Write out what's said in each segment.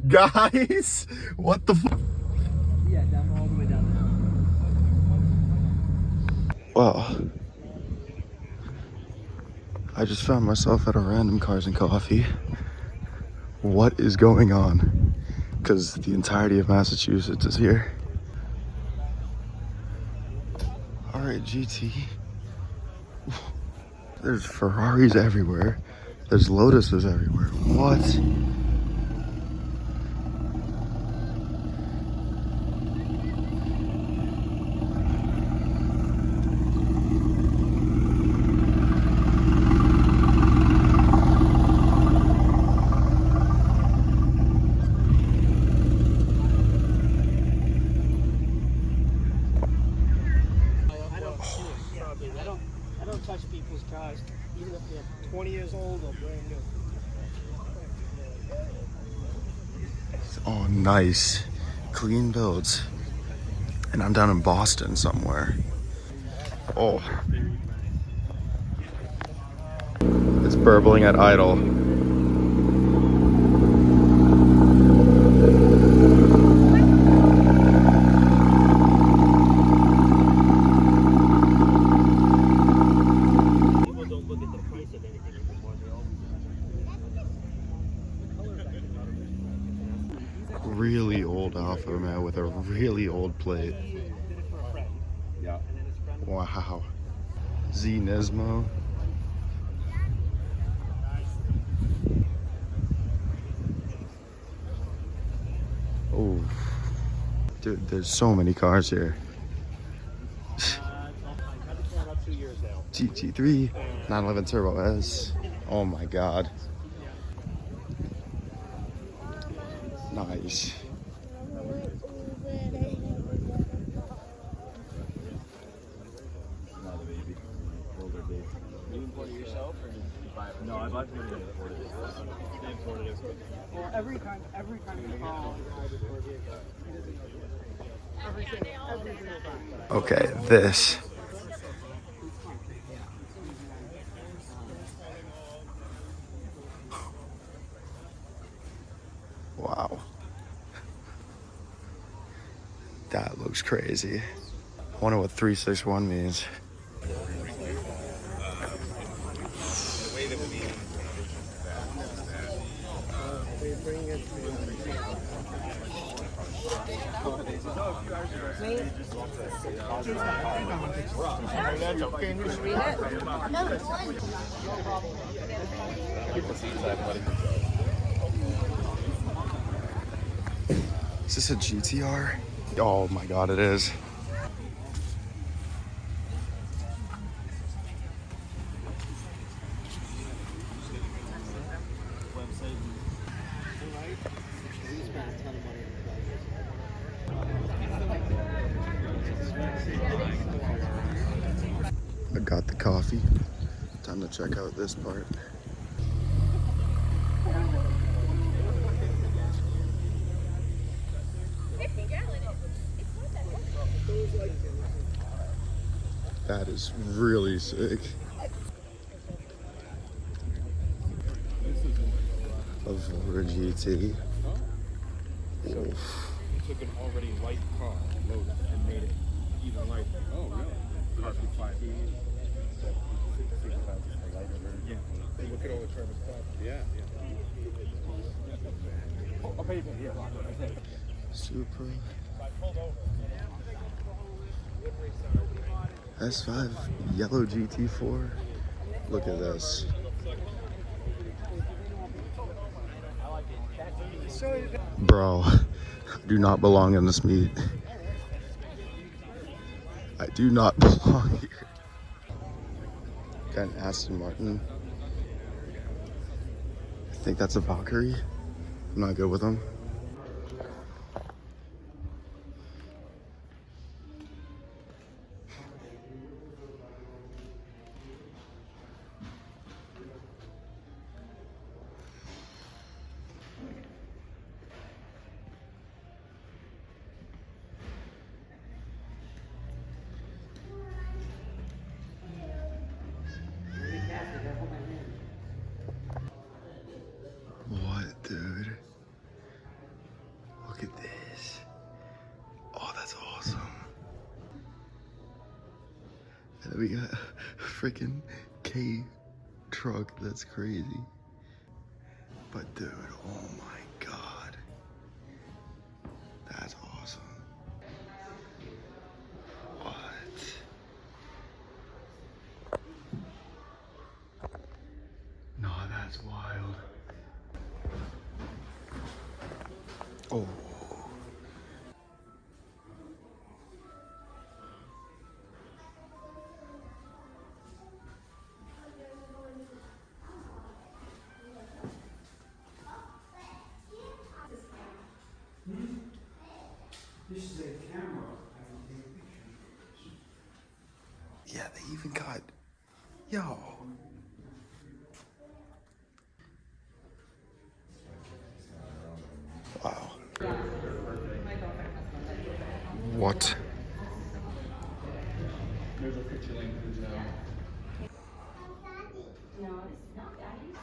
Guys, what the fuck? Yeah, down all the way down there. Well, I just found myself at a random Cars and Coffee. What is going on? Because the entirety of Massachusetts is here. All right, GT. There's Ferraris everywhere. There's Lotuses everywhere. What? I don't touch people's cars, even if they're 20 years old or brand new. Oh, nice. Clean builds. And I'm down in Boston somewhere. Oh. It's burbling at idle. Really old Alfa Romeo with a really old plate. Yeah. Wow. Z Nismo. Oh, dude, there's so many cars here. GT3, 911 Turbo S. Oh my God. Nice. No, I bought it imported. Well, every time you call, every single time. Okay, this. Wow. That looks crazy. I wonder what 361 means. Is this a GTR? Oh my God, it is. I got the coffee. Time to check out this part. That is really sick. Avora GT. So he took an already light car, loaded, and made it even lighter. Oh, really? Carbon fiber. Yeah. Look at all the carbon fiber. Yeah, yeah. I'll pay for it. Yeah. Supra. S5 yellow GT4. Look at this. Bro, I do not belong in this meet. I do not belong here. Got an Aston Martin. I think that's a Valkyrie. I'm not good with them. What, dude? Look at this. Oh, that's awesome. And then we got a freaking K truck. That's crazy. But dude, oh my God. That's awesome. What? No, that's wild. Oh. This is a camera. Yeah, they even got, yo. Wow. What? There's a picture link now. No, it's not daddy's.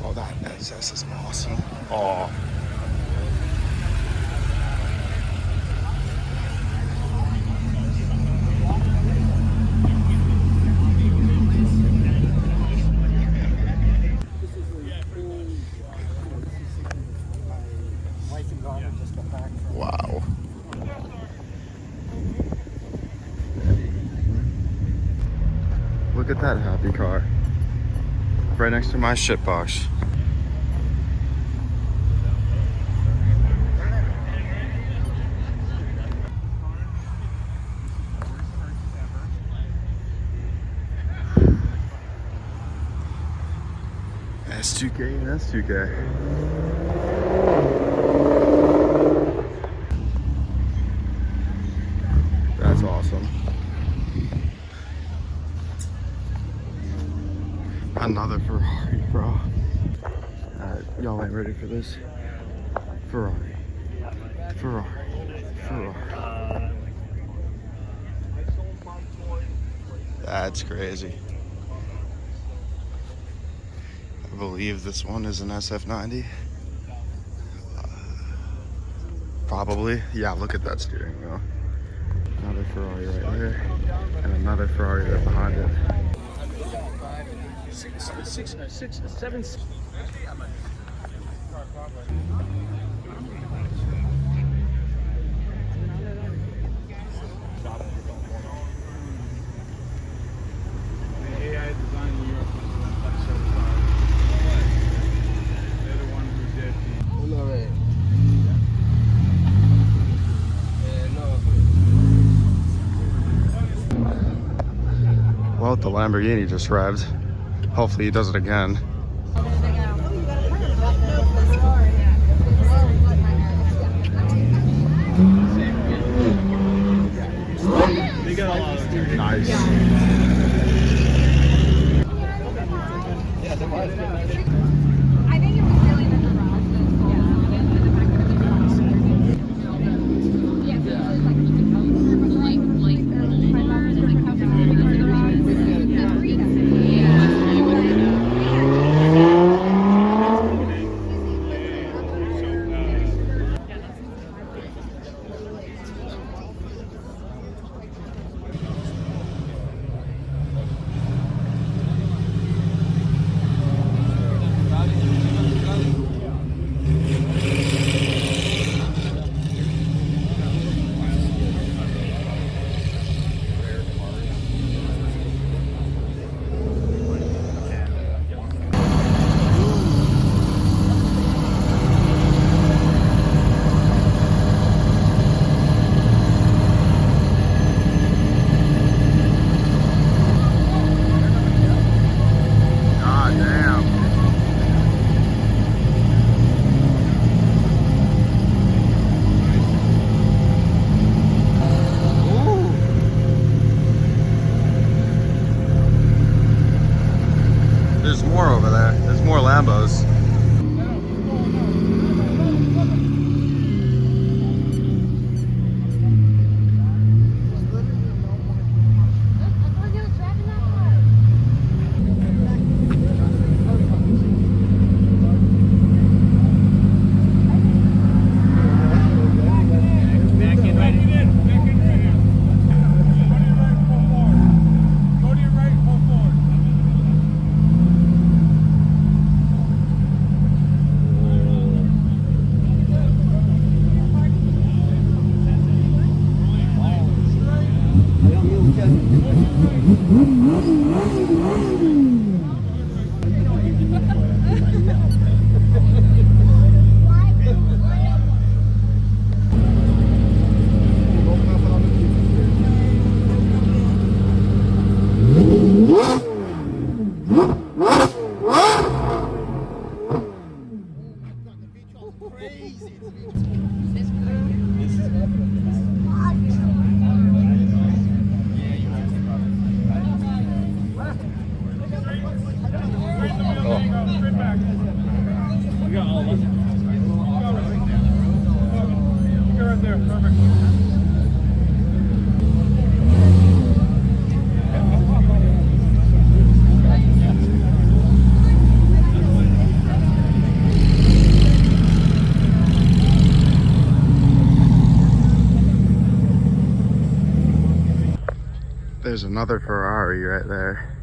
Oh, that SS is awesome. Oh. Wow. Look at that happy car. Right next to my shit box. That's 2K and that's 2K. That's awesome. Another Ferrari, bro. Y'all ain't ready for this. Ferrari. Ferrari. Ferrari. That's crazy. I believe this one is an SF90. Probably. Yeah, look at that steering wheel. Another Ferrari right there. And another Ferrari right behind it. 7. Well, the Lamborghini just revved. Hopefully he does it again. Nice. I think it was more over there. There's more Lambos. There's another Ferrari right there.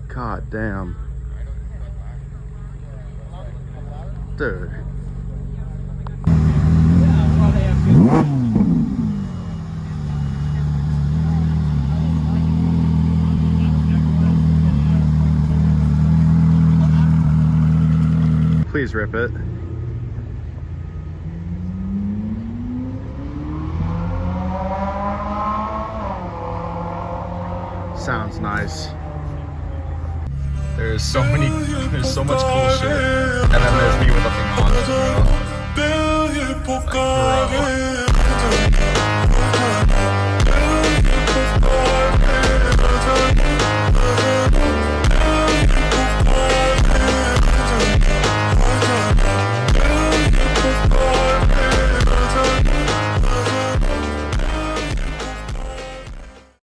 God damn. Dude. Please rip it. Sounds nice. There's so much cool shit. And then there's me with a thing on, bro. Like, bro.